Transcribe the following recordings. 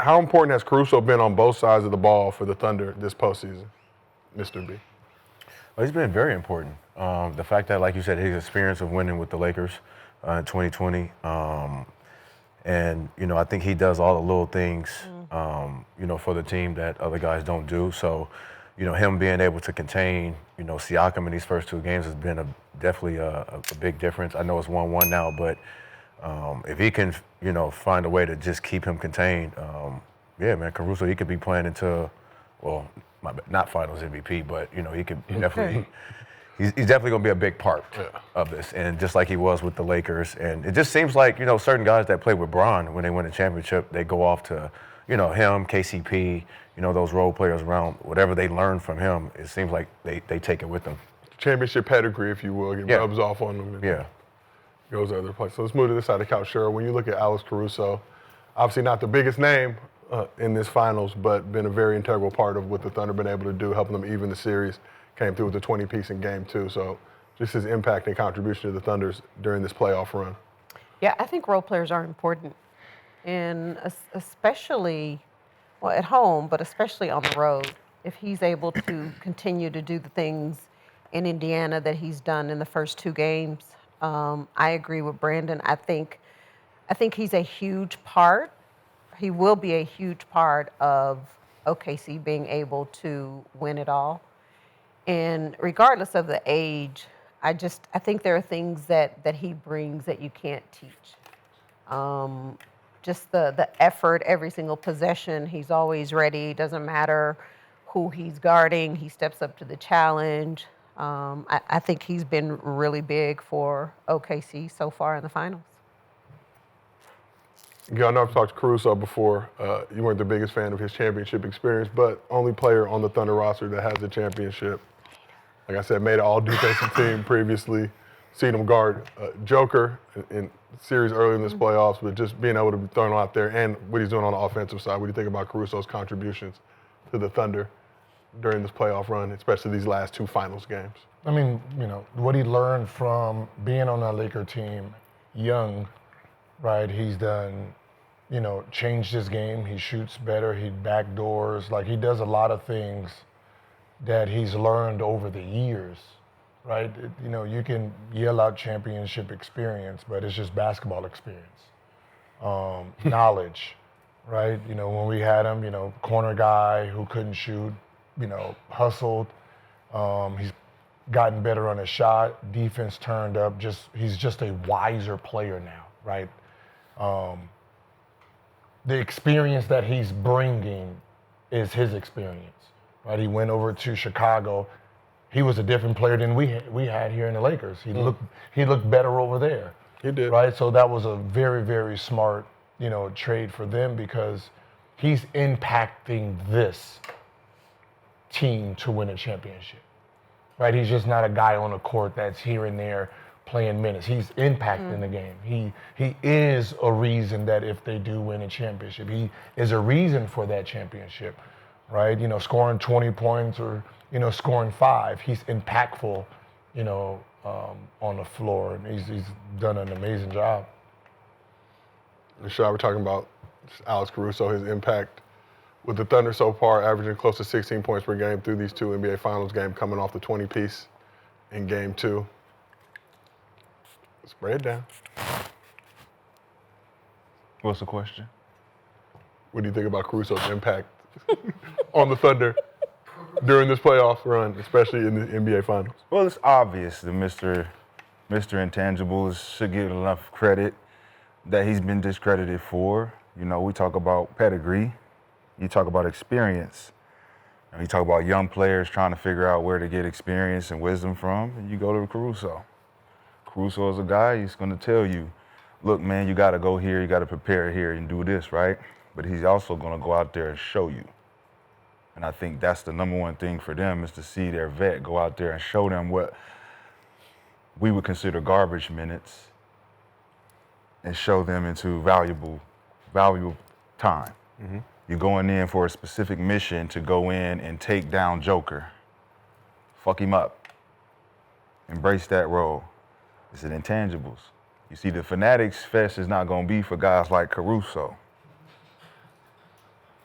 How important has Caruso been on both sides of the ball for the Thunder this postseason, Mr. B? Well, he's been very important. The fact that, like you said, his experience of winning with the Lakers in 2020, and I think he does all the little things, for the team that other guys don't do. So, him being able to contain, Siakam in these first two games has been definitely a big difference. I know it's 1-1 now, but if he can, find a way to just keep him contained, yeah, man, Caruso, he could be playing into, well, not Finals MVP, but he could definitely. He's definitely going to be a big part of this, and just like he was with the Lakers. And it just seems like certain guys that play with Bron when they win a championship, they go off to him, KCP, those role players around. Whatever they learn from him, it seems like they take it with them. Championship pedigree, if you will, it rubs off on them. And goes to other places. So let's move to this side of the couch, Cheryl. When you look at Alex Caruso, obviously not the biggest name in this finals, but been a very integral part of what the Thunder been able to do, helping them even the series. Came through with the 20-piece in Game 2. So just his impact and contribution to the Thunders during this playoff run. Yeah, I think role players are important, and especially, well, at home, but especially on the road. If he's able to continue to do the things in Indiana that he's done in the first two games, I agree with Brandon. I think he's a huge part. He will be a huge part of OKC being able to win it all. And regardless of the age, I think there are things that he brings that you can't teach. Just the effort, every single possession, he's always ready. Doesn't matter who he's guarding, he steps up to the challenge. I think he's been really big for OKC so far in the finals. Yeah, I know I've talked to Caruso before. You weren't the biggest fan of his championship experience, but only player on the Thunder roster that has a championship. Like I said, made an all-defensive team previously. Seen him guard Joker in series early in this playoffs, but just being able to be thrown out there and what he's doing on the offensive side. What do you think about Caruso's contributions to the Thunder during this playoff run, especially these last two finals games? I mean, what he learned from being on that Laker team young, right? He's done, changed his game. He shoots better. He backdoors. Like, he does a lot of things that he's learned over the years, right? You can yell out championship experience, but it's just basketball experience. Knowledge, right? When we had him, corner guy who couldn't shoot, hustled. He's gotten better on his shot. Defense turned up. He's just a wiser player now, right? The experience that he's bringing is his experience. Right, he went over to Chicago. He was a different player than we had here in the Lakers. He looked better over there. He did. Right, so that was a very, very smart, trade for them because he's impacting this team to win a championship. Right, he's just not a guy on the court that's here and there playing minutes. He's impacting the game. He is a reason that if they do win a championship, he is a reason for that championship. Right, scoring 20 points or, scoring 5. He's impactful, on the floor, and he's done an amazing job. Rashad, we're talking about Alex Caruso, his impact with the Thunder so far, averaging close to 16 points per game through these two NBA Finals games, coming off the 20-piece in Game 2. Spray it down. What's the question? What do you think about Caruso's impact on the Thunder during this playoff run, especially in the NBA Finals? Well, it's obvious that Mr. Intangibles should get enough credit that he's been discredited for. We talk about pedigree, you talk about experience, and you talk about young players trying to figure out where to get experience and wisdom from, and you go to Caruso. Caruso is a guy, he's going to tell you, look, man, you got to go here, you got to prepare here and do this, right? But he's also going to go out there and show you. And I think that's the number one thing for them is to see their vet go out there and show them what we would consider garbage minutes and show them into valuable time. Mm-hmm. You're going in for a specific mission to go in and take down Joker. Fuck him up. Embrace that role. It's an intangibles. You see, the Fanatics Fest is not going to be for guys like Caruso.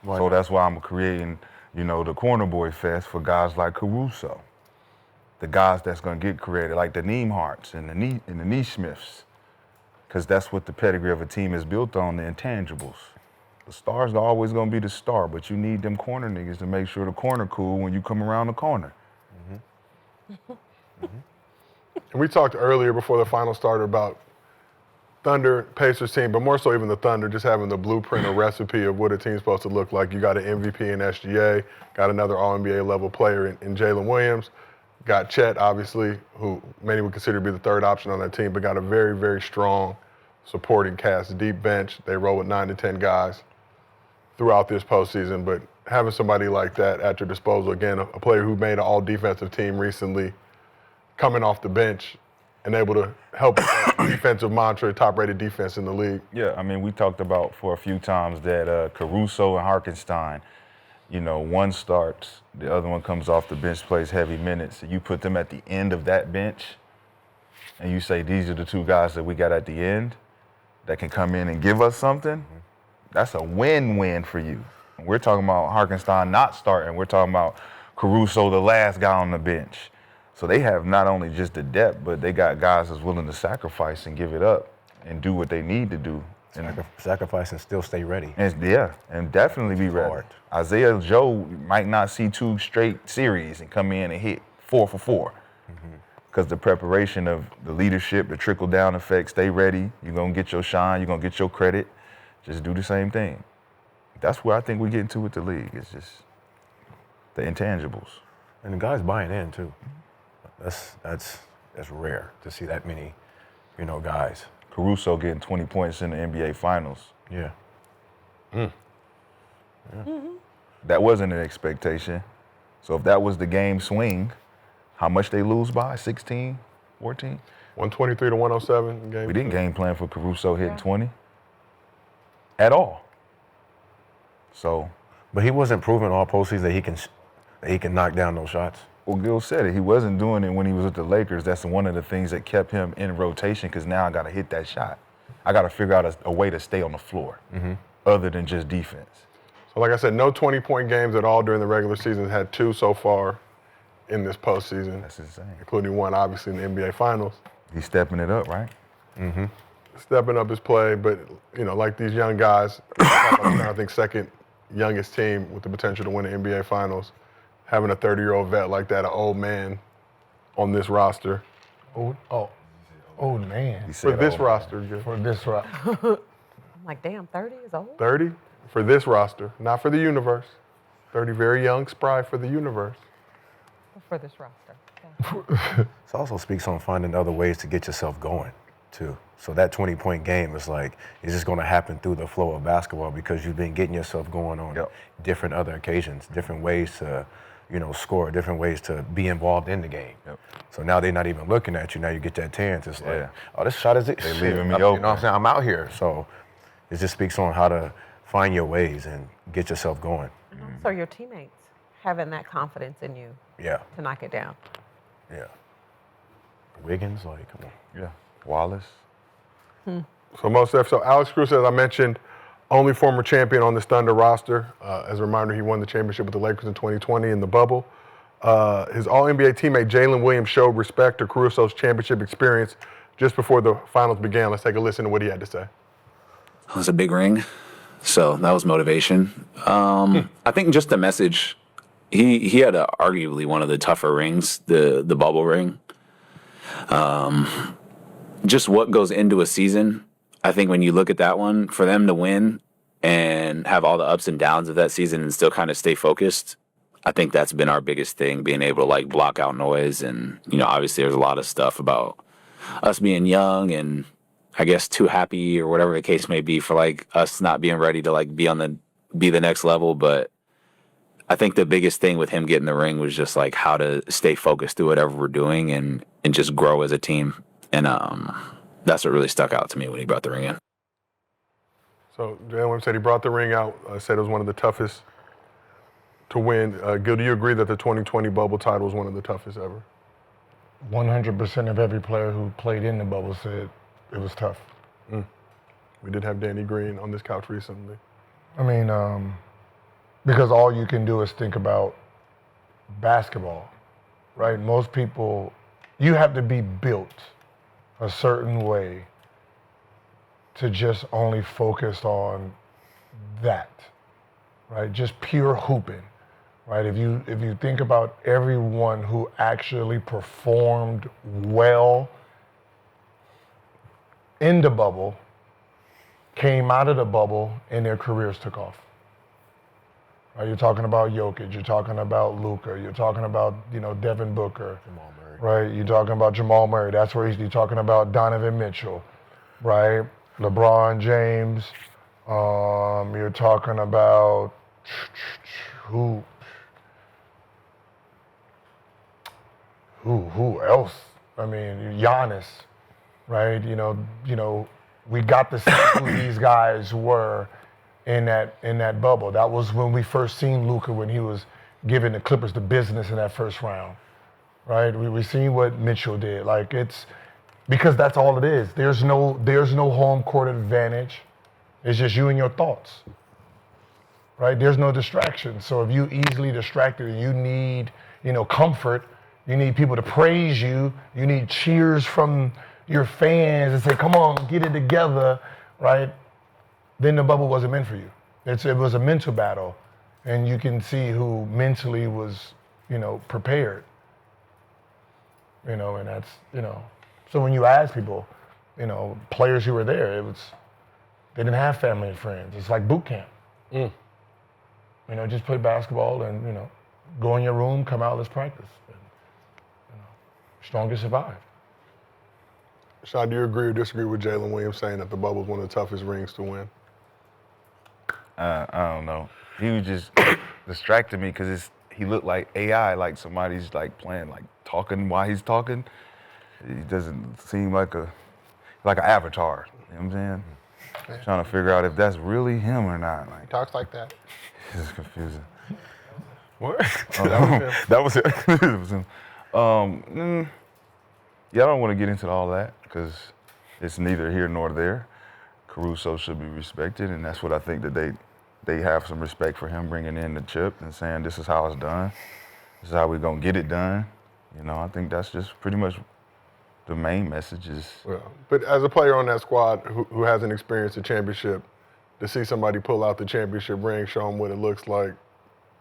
So that's why I'm creating, the Corner Boy Fest for guys like Caruso. The guys that's going to get created, like the Neimarts and the Neesmiths. Because that's what the pedigree of a team is built on, the intangibles. The stars are always going to be the star, but you need them corner niggas to make sure the corner cool when you come around the corner. And we talked earlier before the final started about Thunder, Pacers team, but more so even the Thunder, just having the blueprint or recipe of what a team's supposed to look like. You got an MVP in SGA, got another All-NBA level player in Jalen Williams, got Chet, obviously, who many would consider to be the third option on that team, but got a very, very strong supporting cast, deep bench. They roll with 9 to 10 guys throughout this postseason, but having somebody like that at your disposal, again, a player who made an all-defensive team recently, coming off the bench and able to help with that defensive mantra, top-rated defense in the league. Yeah, I mean, we talked about for a few times that Caruso and Hartenstein, one starts, the other one comes off the bench, plays heavy minutes. You put them at the end of that bench, and you say, these are the two guys that we got at the end that can come in and give us something. That's a win-win for you. We're talking about Hartenstein not starting. We're talking about Caruso, the last guy on the bench. So they have not only just the depth, but they got guys that's willing to sacrifice and give it up and do what they need to do. Sacrifice and still stay ready. And definitely be ready. Hard. Isaiah Joe might not see 2 straight series and come in and hit 4 for 4. Because the preparation of the leadership, the trickle-down effect, stay ready. You're going to get your shine. You're going to get your credit. Just do the same thing. That's where I think we get into with the league. It's just the intangibles. And the guys buying in, too. That's rare to see that many, guys. Caruso getting 20 points in the NBA Finals. Yeah. That wasn't an expectation. So if that was the game swing, how much they lose by? 16, 14? 123 to 107 game. We didn't game plan for Caruso hitting 20 at all. So, But he wasn't proving all postseason that he can knock down those shots. well, Gil said it. He wasn't doing it when he was with the Lakers. That's one of the things that kept him in rotation because now I got to hit that shot. I got to figure out a way to stay on the floor other than just defense. So like I said, no 20-point games at all during the regular season. Had 2 so far in this postseason. That's insane. Including 1, obviously, in the NBA Finals. He's stepping it up, right? Stepping up his play, but, like these young guys, I think second youngest team with the potential to win the NBA Finals, having a 30-year-old vet like that, an old man on this roster. Old man. He For said, this "Oh, roster, Jim. For this route. I'm like, damn, 30 is old? 30 for this roster, not for the universe. 30 very young, spry for the universe. For this roster. Yeah. It also speaks on finding other ways to get yourself going, too. So that 20-point game is like, it's just going to happen through the flow of basketball because you've been getting yourself going on different other occasions, different ways to, score, different ways to be involved in the game. So now they're not even looking at you. Now you get that chance. It's like, oh, this shot is it. They leaving me You know open. what I'm saying? I'm out here. So it just speaks on how to find your ways and get yourself going. So your teammates having that confidence in you Yeah, to knock it down. yeah. Wiggins, come on. Yeah. Wallace. So most def. So Alex Caruso, as I mentioned, only former champion on this Thunder roster. As a reminder, he won the championship with the Lakers in 2020 in the bubble. His All-NBA teammate Jalen Williams showed respect to Caruso's championship experience just before the finals began. Let's take a listen to what he had to say. It was a big ring, so that was motivation. I think just the message. He had arguably one of the tougher rings, the bubble ring. Just what goes into a season. I think when you look at that one, for them to win and have all the ups and downs of that season and still kind of stay focused, I think that's been our biggest thing, being able to block out noise. And, obviously there's a lot of stuff about us being young and I guess too happy or whatever the case may be for us not being ready to be the next level. But I think the biggest thing with him getting the ring was just how to stay focused through whatever we're doing and just grow as a team. And that's what really stuck out to me when he brought the ring in. So Jalen Williams said he brought the ring out, said it was one of the toughest to win. Gil, do you agree that the 2020 bubble title was one of the toughest ever? 100% of every player who played in the bubble said it was tough. We did have Danny Green on this couch recently. I mean, because all you can do is think about basketball, right? Most people, you have to be built a certain way to just only focus on that, right? Just pure hooping, right? If you think about everyone who actually performed well in the bubble, came out of the bubble, and their careers took off. Right? You're talking about Jokic, you're talking about Luka, you're talking about, Devin Booker, Jamal Murray. right? You're talking about Jamal Murray. That's where you're talking about Donovan Mitchell, right? LeBron James. You're talking about who else? I mean, Giannis, right? We got to see who these guys were in that bubble. That was when we first seen Luka, when he was giving the Clippers the business in that first round, right? We seen what Mitchell did. Like, it's because that's all it is. There's no home court advantage. It's just you and your thoughts, right? There's no distraction. So if you easily distracted and you need, comfort, you need people to praise you, you need cheers from your fans and say, come on, get it together, right? Then the bubble wasn't meant for you. It was a mental battle, and you can see who mentally was, prepared. And that's, So when you ask people, players who were there, they didn't have family and friends. It's like boot camp. Just play basketball and, go in your room, come out, let's practice. And, strongest survive. Sean, do you agree or disagree with Jalen Williams saying that the bubble is one of the toughest rings to win? I don't know. He was just distracting me because he looked like AI, like somebody's like playing, like talking while he's talking. He doesn't seem like an avatar. You know what I'm saying? Trying to figure out if that's really him or not. Like, Talks like that. it's confusing. What? That was it. It was him. Yeah, I don't want to get into all that because it's neither here nor there. Caruso should be respected, and that's what I think that they have some respect for him bringing in the chip and saying this is how it's done. This is how we're going to get it done. I think that's just pretty much the main message is. Well, but as a player on that squad who hasn't experienced a championship, to see somebody pull out the championship ring, show them what it looks like,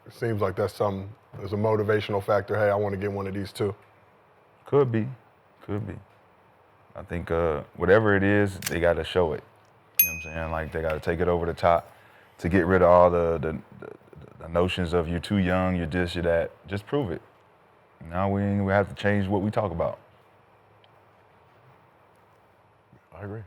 it seems like there's a motivational factor. Hey, I want to get one of these too. Could be. I think whatever it is, they got to show it. You know what I'm saying? Like, they got to take it over the top to get rid of all the notions of you're too young, you're this, you're that. Just prove it. Now we have to change what we talk about. I agree.